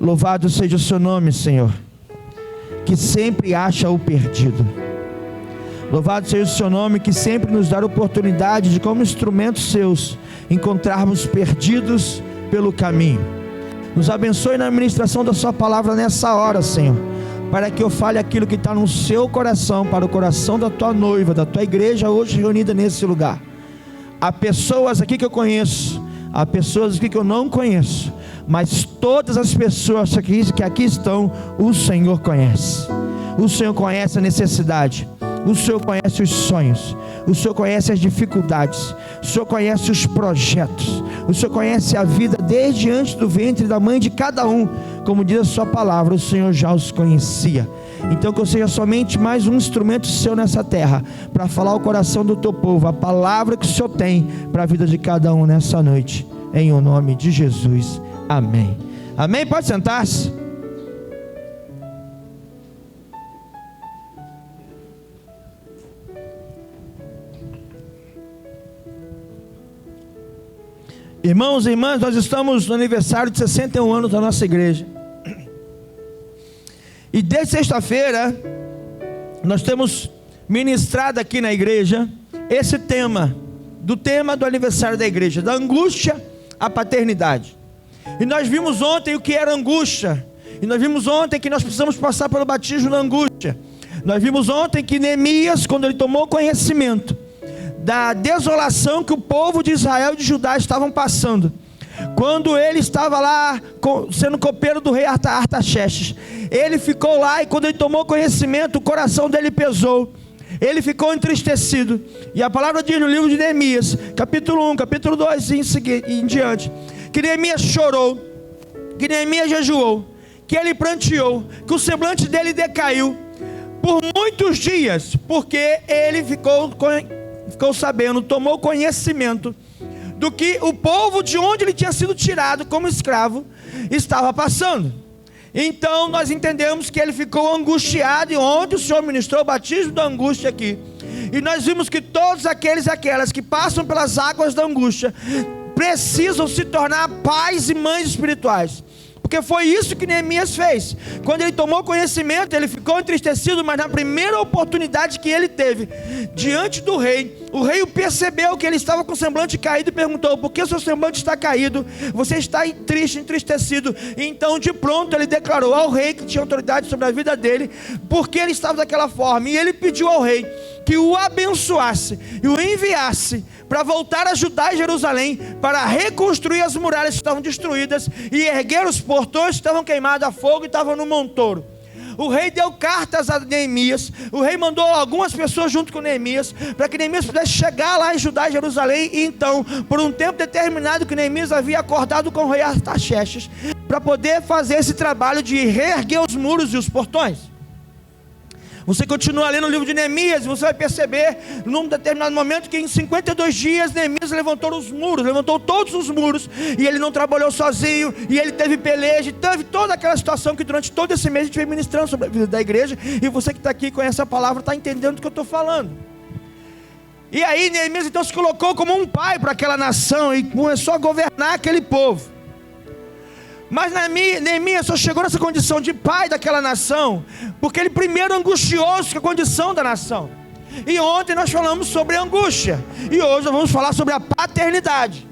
Louvado seja o seu nome, Senhor, que sempre acha o perdido. Louvado seja o seu nome, que sempre nos dá a oportunidade de, como instrumentos seus, encontrarmos perdidos pelo caminho. Nos abençoe na administração da sua palavra nessa hora, Senhor, para que eu fale aquilo que está no seu coração, para o coração da tua noiva, da tua igreja hoje reunida nesse lugar. Há pessoas aqui que eu conheço, há pessoas aqui que eu não conheço, mas todas as pessoas que aqui estão, o Senhor conhece. O Senhor conhece a necessidade, o Senhor conhece os sonhos, o Senhor conhece as dificuldades, o Senhor conhece os projetos, o Senhor conhece a vida desde antes do ventre da mãe de cada um. Como diz a sua palavra, o Senhor já os conhecia. Então que eu seja somente mais um instrumento seu nessa terra, para falar ao coração do teu povo a palavra que o Senhor tem para a vida de cada um nessa noite, em o nome de Jesus, amém. Amém, pode sentar-se. Irmãos e irmãs, nós estamos no aniversário de 61 anos da nossa igreja. E desde sexta-feira, nós temos ministrado aqui na igreja esse tema do aniversário da igreja, da angústia à paternidade. E nós vimos ontem o que era angústia. E nós vimos ontem que nós precisamos passar pelo batismo da angústia. Nós vimos ontem que Neemias, quando ele tomou conhecimento da desolação que o povo de Israel e de Judá estavam passando, quando ele estava lá sendo copeiro do rei Artaxerxes, ele ficou lá, e quando ele tomou conhecimento, o coração dele pesou, ele ficou entristecido. E a palavra diz no livro de Neemias, capítulo 1, capítulo 2 e em diante, que Neemias chorou, que Neemias jejuou, que ele pranteou, que o semblante dele decaiu por muitos dias, porque ele ficou sabendo, tomou conhecimento do que o povo de onde ele tinha sido tirado como escravo estava passando. Então nós entendemos que ele ficou angustiado, e ontem o Senhor ministrou o batismo da angústia aqui, e nós vimos que todos aqueles e aquelas que passam pelas águas da angústia precisam se tornar pais e mães espirituais, porque foi isso que Neemias fez. Quando ele tomou conhecimento, ele ficou entristecido, mas na primeira oportunidade que ele teve diante do rei, o rei percebeu que ele estava com o semblante caído e perguntou: por que o seu semblante está caído? Você está triste, entristecido? E então de pronto ele declarou ao rei, que tinha autoridade sobre a vida dele, porque ele estava daquela forma. E ele pediu ao rei que o abençoasse e o enviasse para voltar a ajudar Jerusalém, para reconstruir as muralhas que estavam destruídas e erguer os portões que estavam queimados a fogo e estavam no montouro. O rei deu cartas a Neemias, o rei mandou algumas pessoas junto com Neemias, para que Neemias pudesse chegar lá em Judá e Jerusalém. E então, por um tempo determinado que Neemias havia acordado com o rei Artaxerxes, para poder fazer esse trabalho de reerguer os muros e os portões. Você continua lendo o livro de Neemias e você vai perceber, num determinado momento, que em 52 dias Neemias levantou todos os muros, e ele não trabalhou sozinho, e ele teve peleja, e teve toda aquela situação que durante todo esse mês a gente vem ministrando sobre a vida da igreja, e você que está aqui com essa palavra está entendendo do que eu estou falando. E aí Neemias então se colocou como um pai para aquela nação, e começou a governar aquele povo. Mas Neemias só chegou nessa condição de pai daquela nação porque ele primeiro angustiou-se com a condição da nação. E ontem nós falamos sobre a angústia, e hoje nós vamos falar sobre a paternidade,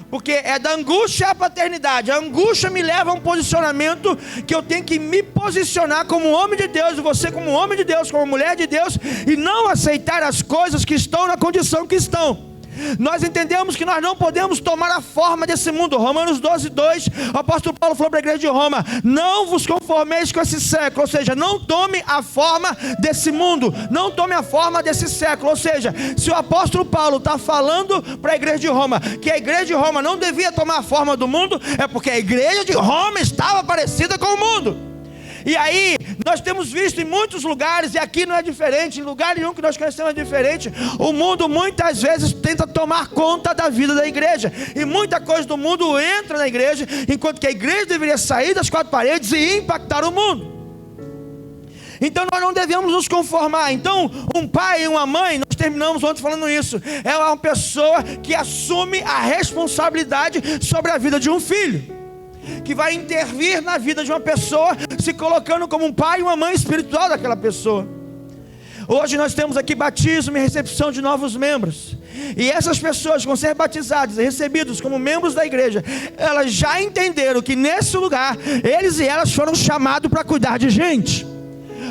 porque é da angústia à paternidade. A angústia me leva a um posicionamento que eu tenho que me posicionar como homem de Deus, e você como homem de Deus, como mulher de Deus, e não aceitar as coisas que estão na condição que estão. Nós entendemos que nós não podemos tomar a forma desse mundo. Romanos 12:2, o apóstolo Paulo falou para a igreja de Roma: não vos conformeis com esse século, ou seja, não tome a forma desse mundo, não tome a forma desse século. Ou seja, se o apóstolo Paulo está falando para a igreja de Roma que a igreja de Roma não devia tomar a forma do mundo, é porque a igreja de Roma estava parecida com o mundo. E aí, nós temos visto em muitos lugares, e aqui não é diferente, em lugar nenhum que nós conhecemos é diferente, o mundo muitas vezes tenta tomar conta da vida da igreja, e muita coisa do mundo entra na igreja, enquanto que a igreja deveria sair das quatro paredes e impactar o mundo. Então nós não devemos nos conformar. Então um pai e uma mãe, nós terminamos ontem falando isso, é uma pessoa que assume a responsabilidade sobre a vida de um filho. que vai intervir na vida de uma pessoa, se colocando como um pai e uma mãe espiritual daquela pessoa. Hoje nós temos aqui batismo e recepção de novos membros, e essas pessoas vão ser batizadas e recebidos como membros da igreja. Elas já entenderam que nesse lugar, eles e elas foram chamados para cuidar de gente,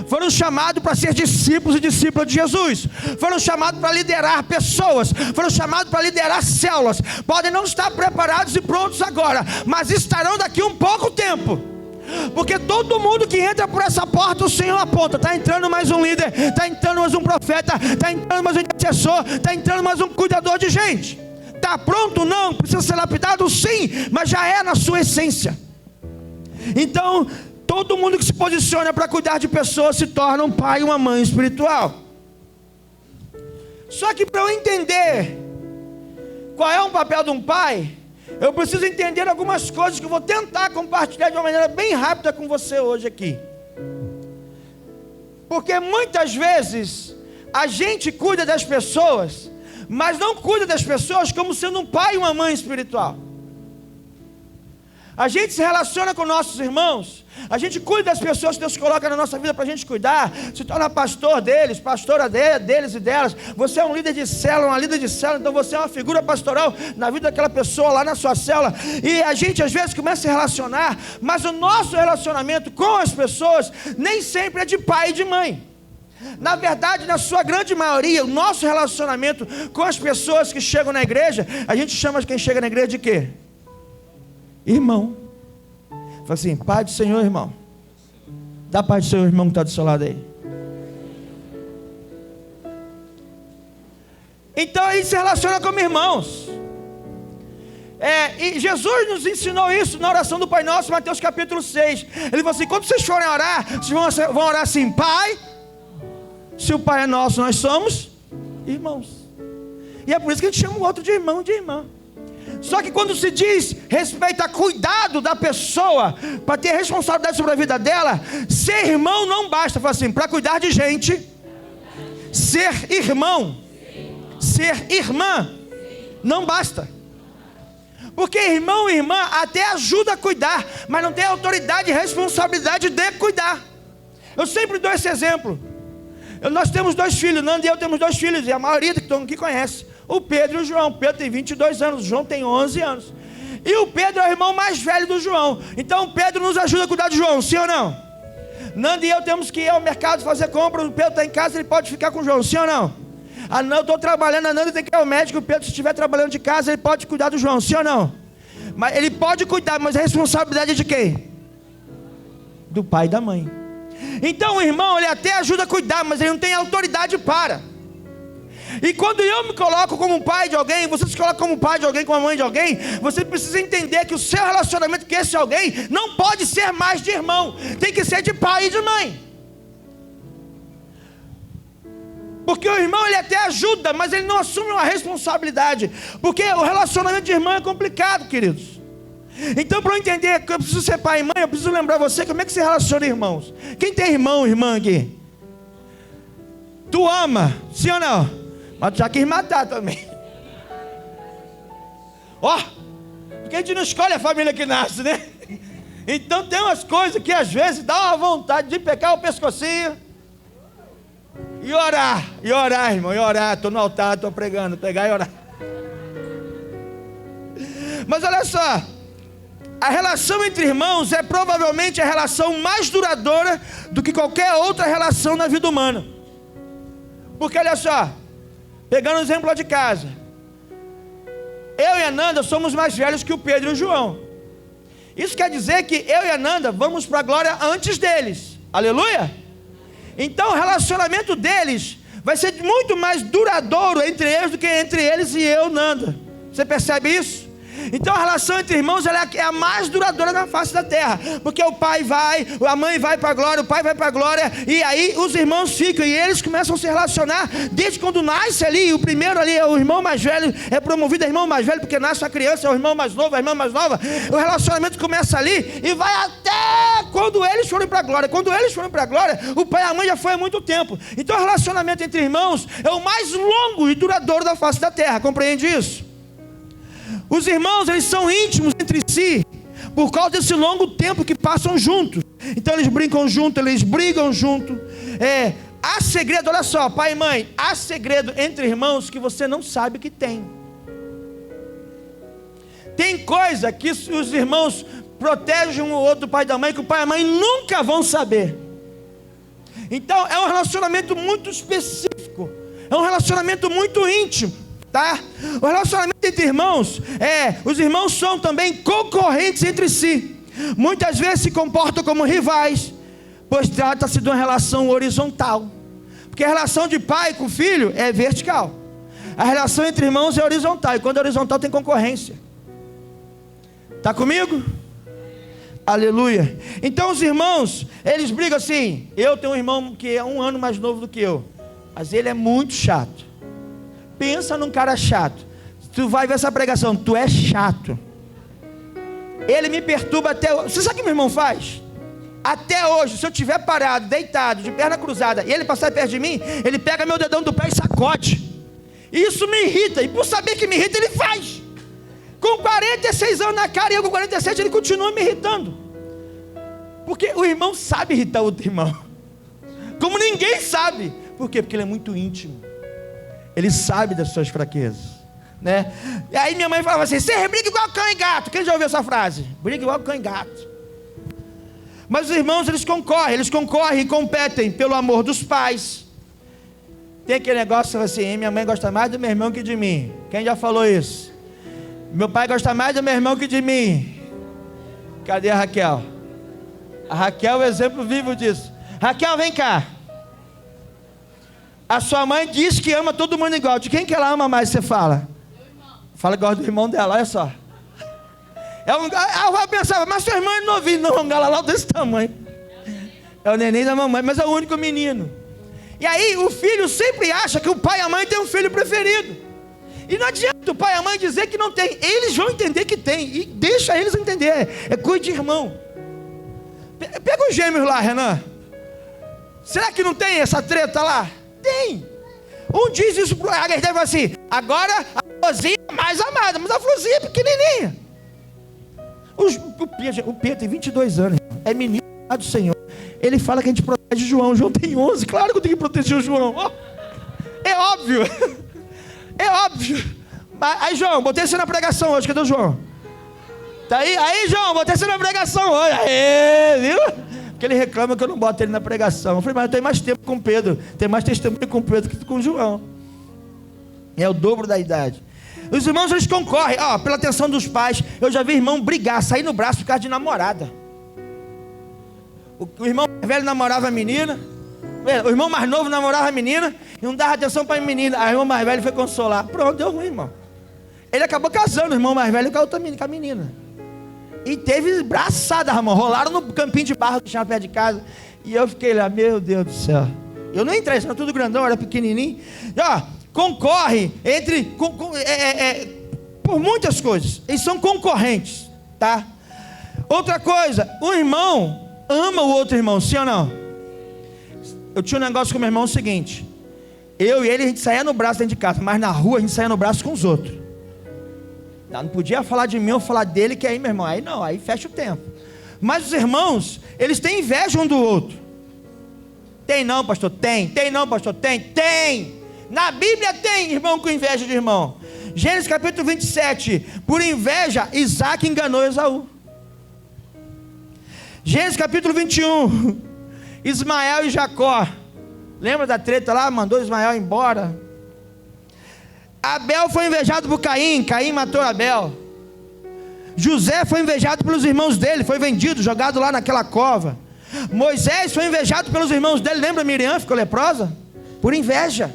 foram chamados para ser discípulos e discípulas de Jesus, foram chamados para liderar pessoas, foram chamados para liderar células. Podem não estar preparados e prontos agora, mas estarão daqui um pouco tempo, porque todo mundo que entra por essa porta, o Senhor aponta: está entrando mais um líder, está entrando mais um profeta, está entrando mais um intercessor, está entrando mais um cuidador de gente. Está pronto? Não. Precisa ser lapidado? Sim, mas já é na sua essência. Então, todo mundo que se posiciona para cuidar de pessoas se torna um pai e uma mãe espiritual. Só que para eu entender qual é o papel de um pai, eu preciso entender algumas coisas que eu vou tentar compartilhar de uma maneira bem rápida com você hoje aqui. Porque muitas vezes a gente cuida das pessoas, mas não cuida das pessoas como sendo um pai e uma mãe espiritual. A gente se relaciona com nossos irmãos, a gente cuida das pessoas que Deus coloca na nossa vida para a gente cuidar, se torna pastor deles, pastora deles e delas. Você é um líder de célula, uma líder de célula, então você é uma figura pastoral na vida daquela pessoa lá na sua célula. E a gente às vezes começa a se relacionar, mas o nosso relacionamento com as pessoas nem sempre é de pai e de mãe. Na verdade, na sua grande maioria, o nosso relacionamento com as pessoas que chegam na igreja, a gente chama quem chega na igreja de quê? Irmão. Fala assim: Pai do Senhor, irmão. Dá paz do Senhor, irmão, que está do seu lado aí. Então a gente se relaciona como irmãos. E Jesus nos ensinou isso na oração do Pai Nosso, Mateus capítulo 6. Ele falou assim: quando vocês forem orar, vocês vão orar assim: Pai. Se o Pai é nosso, nós somos irmãos. E é por isso que a gente chama o outro de irmão, de irmã. Só que quando se diz respeito a cuidado da pessoa, para ter responsabilidade sobre a vida dela, ser irmão não basta. Fala assim: para cuidar de gente, ser irmão, ser irmã, não basta. Porque irmão e irmã até ajuda a cuidar, mas não tem autoridade e responsabilidade de cuidar. Eu sempre dou esse exemplo. Nós temos 2 filhos, Nando e eu temos 2 filhos, e a maioria que estão aqui conhece. O Pedro e o João. O Pedro tem 22 anos, o João tem 11 anos. E o Pedro é o irmão mais velho do João. Então o Pedro nos ajuda a cuidar do João, sim ou não? Nando e eu temos que ir ao mercado fazer compra. O Pedro está em casa, ele pode ficar com o João, sim ou não? A Nando, eu estou trabalhando, a Nando tem que ir ao médico. O Pedro, se estiver trabalhando de casa, ele pode cuidar do João, sim ou não? Mas ele pode cuidar, mas a responsabilidade é de quem? Do pai e da mãe. Então o irmão, ele até ajuda a cuidar, mas ele não tem autoridade para. E quando eu me coloco como um pai de alguém, você se coloca como um pai de alguém, como uma mãe de alguém, você precisa entender que o seu relacionamento com esse alguém não pode ser mais de irmão, tem que ser de pai e de mãe. Porque o irmão, ele até ajuda, mas ele não assume uma responsabilidade, porque o relacionamento de irmão é complicado, queridos. Então, para eu entender que eu preciso ser pai e mãe, eu preciso lembrar você como é que se relaciona, irmãos. Quem tem irmão, irmã aqui? Tu ama, sim ou não? Mas tu já quis matar também. Porque a gente não escolhe a família que nasce, né? Então tem umas coisas que às vezes dá uma vontade de pegar o pescocinho e orar, irmão, e orar. Estou no altar, estou pregando, pegar e orar. Mas olha só, a relação entre irmãos é provavelmente a relação mais duradoura do que qualquer outra relação na vida humana. Porque olha só, pegando o exemplo lá de casa, eu e a Nanda somos mais velhos que o Pedro e o João. Isso quer dizer que eu e a Nanda vamos para a glória antes deles. Aleluia? Então o relacionamento deles vai ser muito mais duradouro entre eles do que entre eles e eu, Nanda. Você percebe isso? Então a relação entre irmãos, ela é a mais duradoura na face da terra, porque o pai vai, a mãe vai para a glória, o pai vai para a glória, e aí os irmãos ficam, e eles começam a se relacionar, desde quando nasce ali, o primeiro ali é o irmão mais velho, é promovido a irmão mais velho, porque nasce a criança, é o irmão mais novo, a irmã mais nova, o relacionamento começa ali, e vai até quando eles forem para a glória. Quando eles forem para a glória, o pai e a mãe já foi há muito tempo. Então o relacionamento entre irmãos é o mais longo e duradouro da face da terra, compreende isso? Os irmãos, eles são íntimos entre si, por causa desse longo tempo que passam juntos. Então eles brincam juntos, eles brigam juntos. Há segredo, olha só, pai e mãe, há segredo entre irmãos que você não sabe que tem. Tem coisa que os irmãos protegem um ou outro do pai e da mãe, que o pai e a mãe nunca vão saber. Então é um relacionamento muito específico, é um relacionamento muito íntimo, tá? O relacionamento entre irmãos, os irmãos são também concorrentes entre si. Muitas vezes se comportam como rivais, pois trata-se de uma relação horizontal. Porque a relação de pai com filho é vertical. A relação entre irmãos é horizontal, e quando é horizontal tem concorrência. Está comigo? Aleluia. Então os irmãos, eles brigam assim. Eu tenho um irmão que é 1 ano mais novo do que eu, mas ele é muito chato. Pensa num cara chato. Tu vai ver essa pregação, tu é chato. Ele me perturba até hoje. Você sabe o que meu irmão faz? Até hoje, se eu estiver parado, deitado, de perna cruzada, e ele passar perto de mim, ele pega meu dedão do pé e sacode. Isso me irrita, e por saber que me irrita, ele faz. Com 46 anos na cara, e eu com 47, ele continua me irritando. Porque o irmão sabe irritar o outro irmão, como ninguém sabe. Por quê? Porque ele é muito íntimo. Ele sabe das suas fraquezas, né? E aí minha mãe falava assim: você briga igual cão e gato. Quem já ouviu essa frase? Briga igual cão e gato. Mas os irmãos, eles concorrem e competem pelo amor dos pais. Tem aquele negócio assim: minha mãe gosta mais do meu irmão que de mim. Quem já falou isso? Meu pai gosta mais do meu irmão que de mim. Cadê a Raquel? A Raquel é o exemplo vivo disso. Raquel, vem cá. A sua mãe diz que ama todo mundo igual. De quem que ela ama mais, você fala? Fala igual do irmão dela, olha só. Eu pensava, mas seu irmão é novinho. Não, um galalau desse tamanho. É o neném da mamãe, mas é o único menino. E aí o filho sempre acha que o pai e a mãe têm um filho preferido. E não adianta o pai e a mãe dizer que não tem. Eles vão entender que tem. E deixa eles entender. É coisa de irmão. Pega os gêmeos lá, Renan. Será que não tem essa treta lá? Tem. Um diz isso pro H, deve assim: agora a Florzinha é mais amada, mas a Florzinha é pequenininha. O Pedro tem 22 anos, é menino do Senhor. Ele fala que a gente protege o João. O João tem 11, claro que eu tenho que proteger o João. É óbvio. É óbvio. Aí, João, botei você na pregação hoje. Cadê o João? Tá aí? Aí, João, botei você na pregação hoje. Aê, viu? Porque ele reclama que eu não boto ele na pregação. Eu falei, mas eu tenho mais tempo com o Pedro. Tenho mais testemunho com o Pedro que com o João. É o dobro da idade. Os irmãos, eles concorrem. Pela atenção dos pais. Eu já vi irmão brigar, sair no braço por causa de namorada. O irmão mais velho namorava a menina. O irmão mais novo namorava a menina e não dava atenção para a menina. Aí o irmão mais velho foi consolar. Pronto, deu ruim, irmão. Ele acabou casando, o irmão mais velho, com a menina. E teve braçada, irmão. Rolaram no campinho de barro que tinha perto de casa. E eu fiquei lá, meu Deus do céu. Eu não entrei, senão tudo grandão, era pequenininho. Concorre por muitas coisas. Eles são concorrentes, tá? Outra coisa, o irmão ama o outro irmão, sim ou não? Eu tinha um negócio com meu irmão, o seguinte: eu e ele, a gente saía no braço dentro de casa, mas na rua a gente saía no braço com os outros. Não podia falar de mim ou falar dele, que aí, meu irmão, aí não, aí fecha o tempo. Mas os irmãos, eles têm inveja um do outro. Tem não, pastor? Tem. Tem não, pastor? Tem. Na Bíblia tem irmão com inveja de irmão. Gênesis capítulo 27, por inveja, Isaac enganou Esaú. Gênesis capítulo 21, Ismael e Jacó. Lembra da treta lá? Mandou Ismael embora. Abel foi invejado por Caim. Caim matou Abel. José foi invejado pelos irmãos dele. Foi vendido, jogado lá naquela cova. Moisés foi invejado pelos irmãos dele. Lembra Miriam? Ficou leprosa? Por inveja.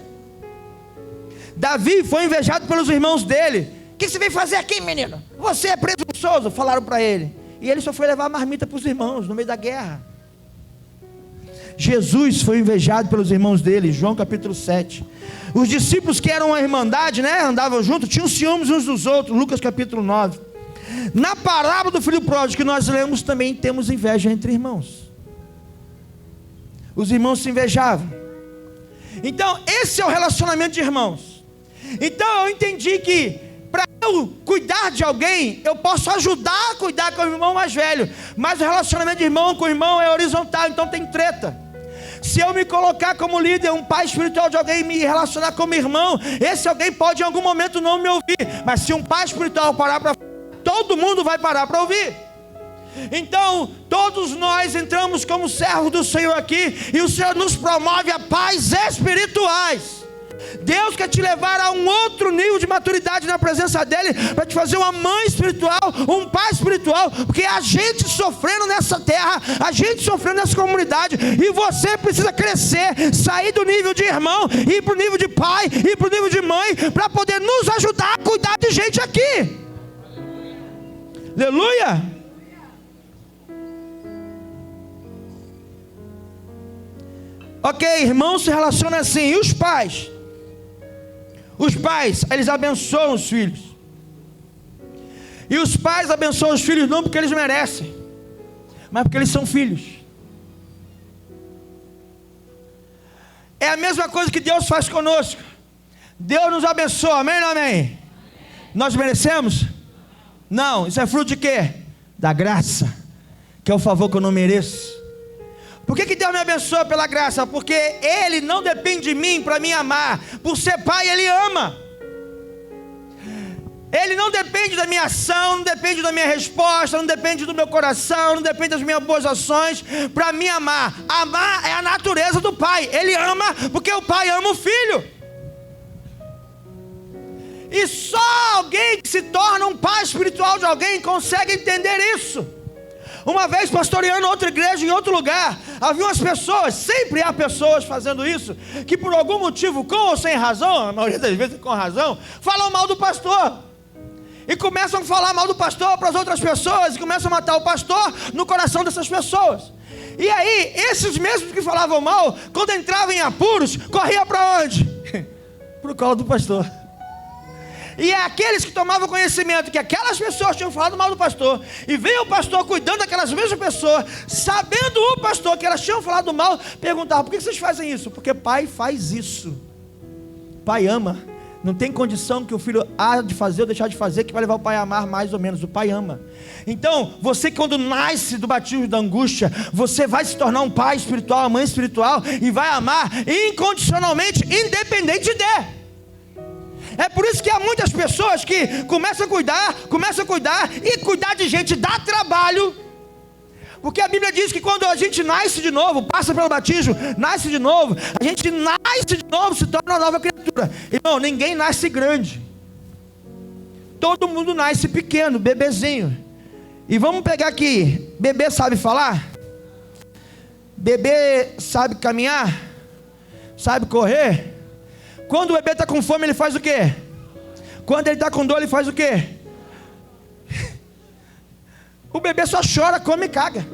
Davi foi invejado pelos irmãos dele. O que você veio fazer aqui, menino? Você é presunçoso, falaram para ele. E ele só foi levar a marmita para os irmãos no meio da guerra. Jesus foi invejado pelos irmãos dele, João capítulo 7. Os discípulos, que eram uma irmandade, né, andavam juntos, tinham ciúmes uns dos outros, Lucas capítulo 9. Na parábola do filho pródigo que nós lemos, também temos inveja entre irmãos. Os irmãos se invejavam. Então esse é o relacionamento de irmãos. Então eu entendi que para eu cuidar de alguém, eu posso ajudar a cuidar com o irmão mais velho, mas o relacionamento de irmão com irmão é horizontal, então tem treta. Se eu me colocar como líder, um pai espiritual de alguém, me relacionar como irmão, esse alguém pode em algum momento não me ouvir, mas se um pai espiritual parar para todo mundo vai parar para ouvir. Então todos nós entramos como servos do Senhor aqui, e o Senhor nos promove a paz espirituais. Deus quer te levar a um outro nível de maturidade na presença dEle, para te fazer uma mãe espiritual, um pai espiritual, porque a gente sofrendo nessa terra, a gente sofrendo nessa comunidade, e você precisa crescer, sair do nível de irmão, ir para o nível de pai, ir para o nível de mãe, para poder nos ajudar a cuidar de gente aqui. Aleluia! Ok, irmãos se relacionam assim. E os pais? Os pais, eles abençoam os filhos. E os pais abençoam os filhos não porque eles merecem, mas porque eles são filhos. É a mesma coisa que Deus faz conosco. Deus nos abençoa, amém ou não amém? Nós merecemos? Não, isso é fruto de quê? Da graça, que é o favor que eu não mereço. Por que Deus me abençoa pela graça? Porque Ele não depende de mim para me amar. Por ser pai, Ele ama. Ele não depende da minha ação, não depende da minha resposta, não depende do meu coração, não depende das minhas boas ações para me amar. Amar é a natureza do pai. Ele ama porque o pai ama o filho. E só alguém que se torna um pai espiritual de alguém consegue entender isso. Uma vez pastoreando outra igreja em outro lugar, havia umas pessoas, sempre há pessoas fazendo isso, que por algum motivo, com ou sem razão, a maioria das vezes com razão, falam mal do pastor. E começam a falar mal do pastor para as outras pessoas, e começam a matar o pastor no coração dessas pessoas. E aí, esses mesmos que falavam mal, quando entravam em apuros, corriam para onde? Para o colo do pastor. E é aqueles que tomavam conhecimento que aquelas pessoas tinham falado mal do pastor, e veio o pastor cuidando daquelas mesmas pessoas, sabendo o pastor que elas tinham falado mal, perguntava: por que vocês fazem isso? Porque pai faz isso. Pai ama. Não tem condição que o filho há de fazer ou deixar de fazer que vai levar o pai a amar mais ou menos. O pai ama. Então, você quando nasce do batismo da angústia, você vai se tornar um pai espiritual, uma mãe espiritual, e vai amar incondicionalmente, independente de. É por isso que há muitas pessoas que começam a cuidar, e cuidar de gente dá trabalho, porque a Bíblia diz que quando a gente nasce de novo, passa pelo batismo, nasce de novo, a gente nasce de novo, se torna uma nova criatura. Irmão, ninguém nasce grande, todo mundo nasce pequeno, bebezinho. E vamos pegar aqui, bebê sabe falar? Bebê sabe caminhar? Sabe correr? Quando o bebê está com fome, ele faz o quê? Quando ele está com dor, ele faz o quê? O bebê só chora, come e caga.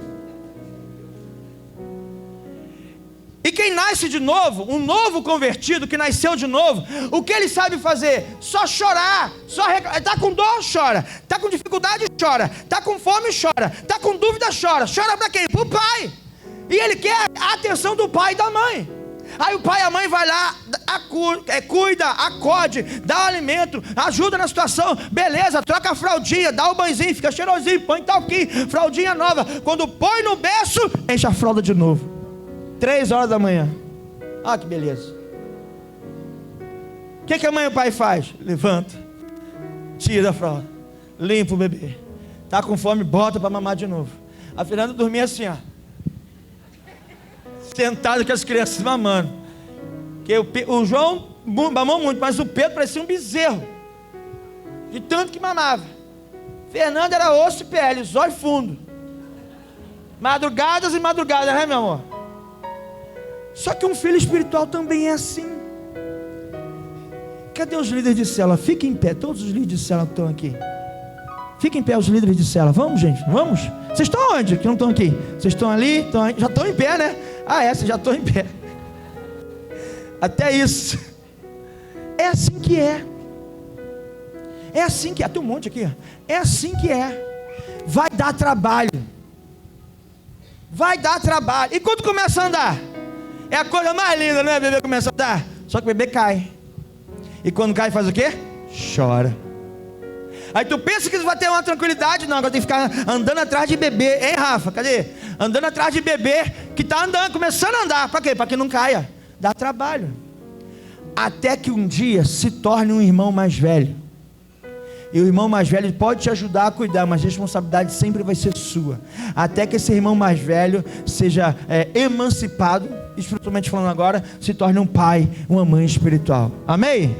E quem nasce de novo, um novo convertido que nasceu de novo, o que ele sabe fazer? Só chorar, está com dor, chora, está com dificuldade, chora, está com fome, chora, está com dúvida, chora. Chora para quem? Para o pai. E ele quer a atenção do pai e da mãe. Aí o pai e a mãe vai lá, cuida, acode, dá o alimento, ajuda na situação, beleza, troca a fraldinha, dá o banhozinho, fica cheirosinho, põe talquinho, fraldinha nova. Quando põe no berço, enche a fralda de novo. 3 horas da manhã. Ah, que beleza. O que a mãe e o pai faz? Levanta, tira a fralda, limpa o bebê. Tá com fome, bota para mamar de novo. A Fernanda dormia assim, ó, sentado com as crianças mamando. Que o João mamou muito, mas o Pedro parecia um bezerro, de tanto que mamava. Fernanda era osso e pele, zóio fundo. Madrugadas e madrugadas, né, meu amor? Só que um filho espiritual também é assim. Cadê os líderes de célula? Fiquem em pé, todos os líderes de célula que estão aqui. Fiquem em pé os líderes de célula. Vamos, gente, vamos. Vocês estão onde? Que não estão aqui? Vocês estão ali? Já estão em pé, né? Ah, vocês já estão em pé. Até isso. É assim que é. É assim que é. Tem um monte aqui. É assim que é. Vai dar trabalho. Vai dar trabalho. E quando começa a andar? É a coisa mais linda, né? O bebê começa a andar. Só que o bebê cai. E quando cai faz o quê? Chora. Aí tu pensa que vai ter uma tranquilidade. Não, agora tem que ficar andando atrás de bebê. Hein, Rafa, cadê? Andando atrás de bebê que está andando, começando a andar. Para quê? Para que não caia. Dá trabalho. Até que um dia se torne um irmão mais velho. E o irmão mais velho pode te ajudar a cuidar, mas a responsabilidade sempre vai ser sua. Até que esse irmão mais velho seja emancipado, espiritualmente falando agora, se torne um pai, uma mãe espiritual. Amém?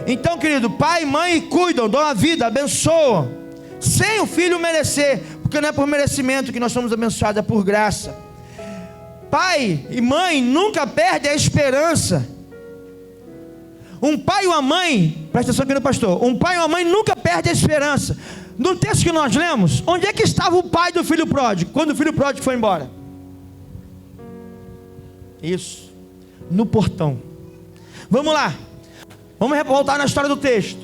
Então, querido, pai e mãe cuidam, dão a vida, abençoam, sem o filho merecer, porque não é por merecimento que nós somos abençoados, é por graça. Pai e mãe nunca perdem a esperança. Um pai e uma mãe, presta atenção aqui no pastor, um pai e uma mãe nunca perdem a esperança. No texto que nós lemos, onde é que estava o pai do filho pródigo, quando o filho pródigo foi embora? Isso, no portão. Vamos lá, vamos voltar na história do texto.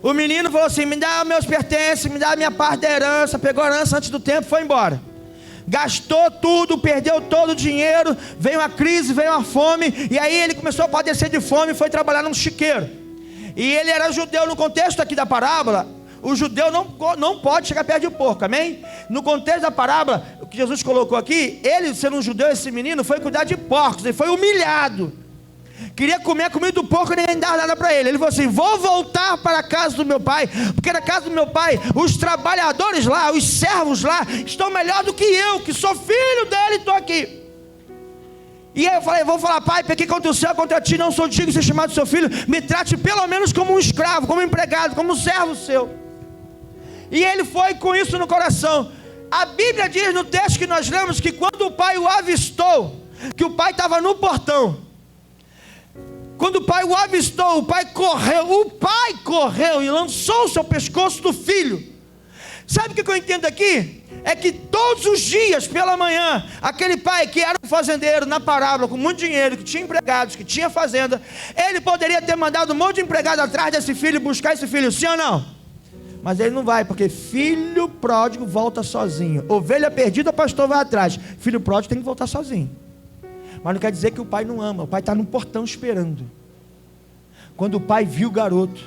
O menino falou assim: me dá meus pertences, me dá a minha parte da herança. Pegou a herança antes do tempo, foi embora. Gastou tudo, perdeu todo o dinheiro. Veio uma crise, veio uma fome. E aí ele começou a padecer de fome e foi trabalhar num chiqueiro. E ele era judeu. No contexto aqui da parábola, o judeu não pode chegar perto de porco, amém? No contexto da parábola, o que Jesus colocou aqui, ele sendo um judeu, esse menino foi cuidar de porcos. Ele foi humilhado, queria comer a comida do porco e ninguém dava nada para ele. Ele falou assim: vou voltar para a casa do meu pai, porque na casa do meu pai os trabalhadores lá, os servos lá estão melhor do que eu, que sou filho dele e estou aqui. E aí eu falei: vou falar, pai, pequei contra o céu, contra ti, não sou digno de ser chamado seu filho, me trate pelo menos como um escravo, como um empregado, como um servo seu. E ele foi com isso no coração. A Bíblia diz no texto que nós lemos que quando o pai o avistou, que o pai estava no portão, quando o pai o avistou, o pai correu e lançou o seu pescoço do filho. Sabe o que eu entendo aqui? É que todos os dias pela manhã, aquele pai que era um fazendeiro na parábola, com muito dinheiro, que tinha empregados, que tinha fazenda, ele poderia ter mandado um monte de empregado atrás desse filho, buscar esse filho, sim ou não? Mas ele não vai, porque filho pródigo volta sozinho. Ovelha perdida, o pastor vai atrás. Filho pródigo tem que voltar sozinho. Mas não quer dizer que o pai não ama. O pai está no portão esperando. Quando o pai viu o garoto,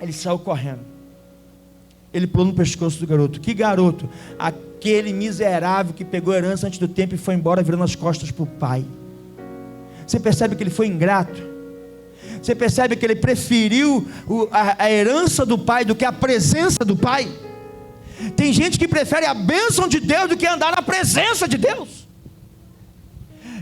ele saiu correndo. Ele pulou no pescoço do garoto. Que garoto? Aquele miserável que pegou a herança antes do tempo e foi embora virando as costas para o pai. Você percebe que ele foi ingrato? Você percebe que ele preferiu a herança do pai do que a presença do pai? Tem gente que prefere a bênção de Deus do que andar na presença de Deus.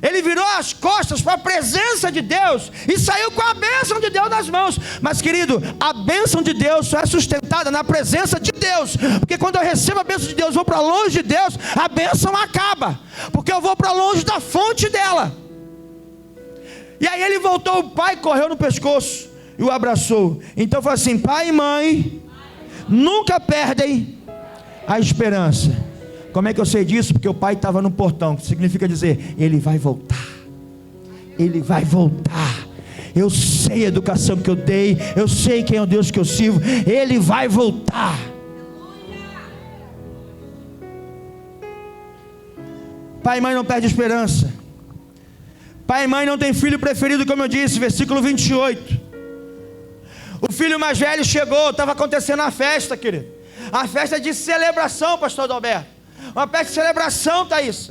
Ele virou as costas para a presença de Deus e saiu com a bênção de Deus nas mãos. Mas, querido, a bênção de Deus só é sustentada na presença de Deus. Porque quando eu recebo a bênção de Deus, vou para longe de Deus, a bênção acaba, porque eu vou para longe da fonte dela. E aí ele voltou, o pai correu no pescoço e o abraçou. Então foi assim: pai e mãe nunca perdem a esperança. Como é que eu sei disso? Porque o pai estava no portão, que significa dizer: ele vai voltar, ele vai voltar. Eu sei a educação que eu dei, eu sei quem é o Deus que eu sirvo, ele vai voltar. Pai e mãe não perdem esperança. Pai e mãe não tem filho preferido, como eu disse, versículo 28. O filho mais velho chegou, estava acontecendo a festa, querido. A festa de celebração, pastor Adalberto. Uma festa de celebração, Thaís.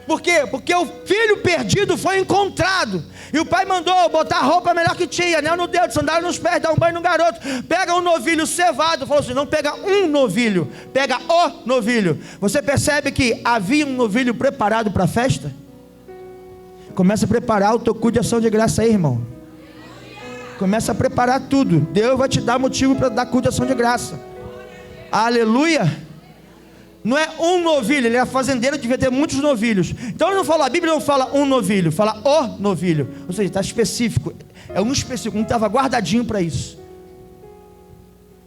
Por quê? Porque o filho perdido foi encontrado. E o pai mandou botar a roupa melhor que tinha, anel no dedo, sandália nos pés, dar um banho no garoto. Pega um novilho cevado. Falou assim: não pega um novilho, pega o novilho. Você percebe que havia um novilho preparado para a festa? Começa a preparar o teu culto de ação de graça aí, irmão. Começa a preparar tudo. Deus vai te dar motivo para dar culto de ação de graça. Aleluia. Não é um novilho, ele é fazendeiro, devia ter muitos novilhos. Então a Bíblia não fala um novilho, fala o novilho. Ou seja, está específico. É um específico, um estava guardadinho para isso.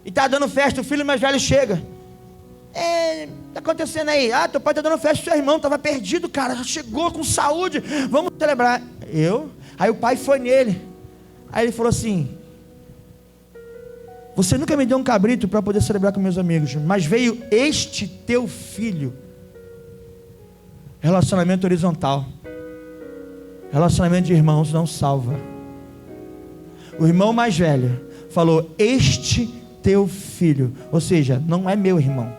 E está dando festa, o filho mais velho chega. Está acontecendo aí? Teu pai está dando festa, seu irmão estava perdido, cara, já chegou com saúde, vamos celebrar. Aí o pai foi nele. Aí ele falou assim: você nunca me deu um cabrito para poder celebrar com meus amigos, mas veio este teu filho. Relacionamento horizontal, relacionamento de irmãos não salva. O irmão mais velho falou: este teu filho. Ou seja, não é meu irmão.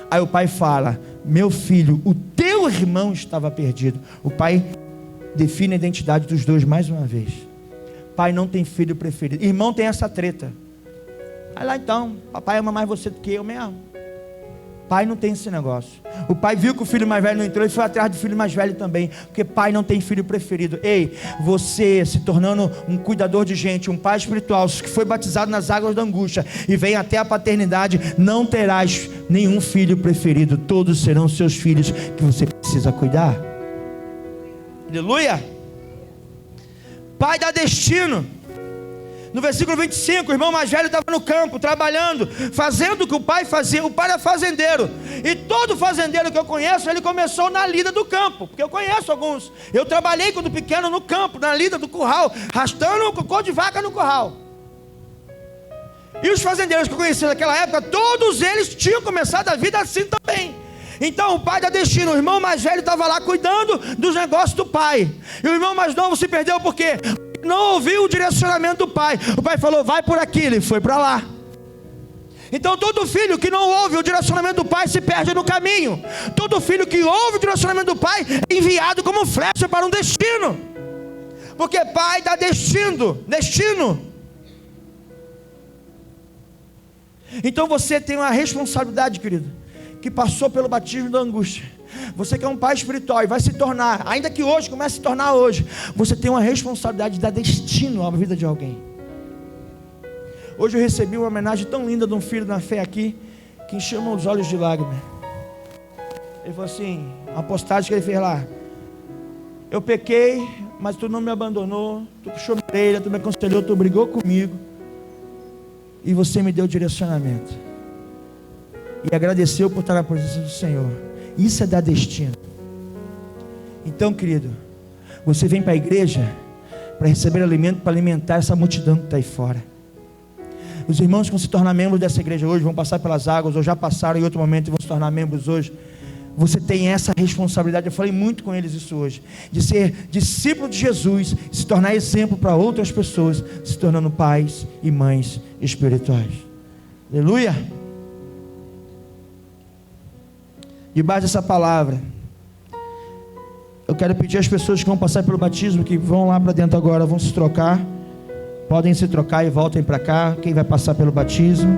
Aí o pai fala: meu filho, o teu irmão estava perdido. O pai define a identidade dos dois mais uma vez. Pai não tem filho preferido. Irmão tem essa treta. Vai lá então, papai ama mais você do que eu mesmo. Pai não tem esse negócio. O pai viu que o filho mais velho não entrou e foi atrás do filho mais velho também, porque pai não tem filho preferido. Ei, você se tornando um cuidador de gente, um pai espiritual, que foi batizado nas águas da angústia e vem até a paternidade, não terás nenhum filho preferido. Todos serão seus filhos que você precisa cuidar. Aleluia. Pai dá destino. No versículo 25, o irmão mais velho estava no campo, trabalhando, fazendo o que o pai fazia. O pai era fazendeiro, e todo fazendeiro que eu conheço, ele começou na lida do campo, porque eu conheço alguns. Eu trabalhei quando pequeno no campo, na lida do curral, arrastando o cocô de vaca no curral. E os fazendeiros que eu conheci naquela época, todos eles tinham começado a vida assim também. Então o pai dá destino. O irmão mais velho estava lá cuidando dos negócios do pai, e o irmão mais novo se perdeu por quê? Não ouviu o direcionamento do pai. O pai falou: vai por aqui, ele foi para lá. Então todo filho que não ouve o direcionamento do pai se perde no caminho. Todo filho que ouve o direcionamento do pai é enviado como flecha para um destino, porque pai dá destino. Então você tem uma responsabilidade, querido, que passou pelo batismo da angústia. Você que é um pai espiritual e vai se tornar, ainda que hoje, comece a se tornar hoje, você tem uma responsabilidade de dar destino à vida de alguém. Hoje eu recebi uma homenagem tão linda de um filho na fé aqui, que encheu os olhos de lágrimas. Ele falou assim, uma postagem que ele fez lá: eu pequei, mas tu não me abandonou, tu puxou minha orelha, tu me aconselhou, tu brigou comigo, e você me deu direcionamento, e agradeceu por estar na presença do Senhor. Isso é dar destino. Então, querido, você vem para a igreja para receber alimento, para alimentar essa multidão que está aí fora. Os irmãos que vão se tornar membros dessa igreja hoje, vão passar pelas águas, ou já passaram em outro momento e vão se tornar membros hoje. Você tem essa responsabilidade. Eu falei muito com eles isso hoje, de ser discípulo de Jesus, se tornar exemplo para outras pessoas, se tornando pais e mães espirituais. Aleluia. Debaixo dessa palavra, eu quero pedir às pessoas que vão passar pelo batismo, que vão lá para dentro agora, vão se trocar. Podem se trocar e voltem para cá. Quem vai passar pelo batismo?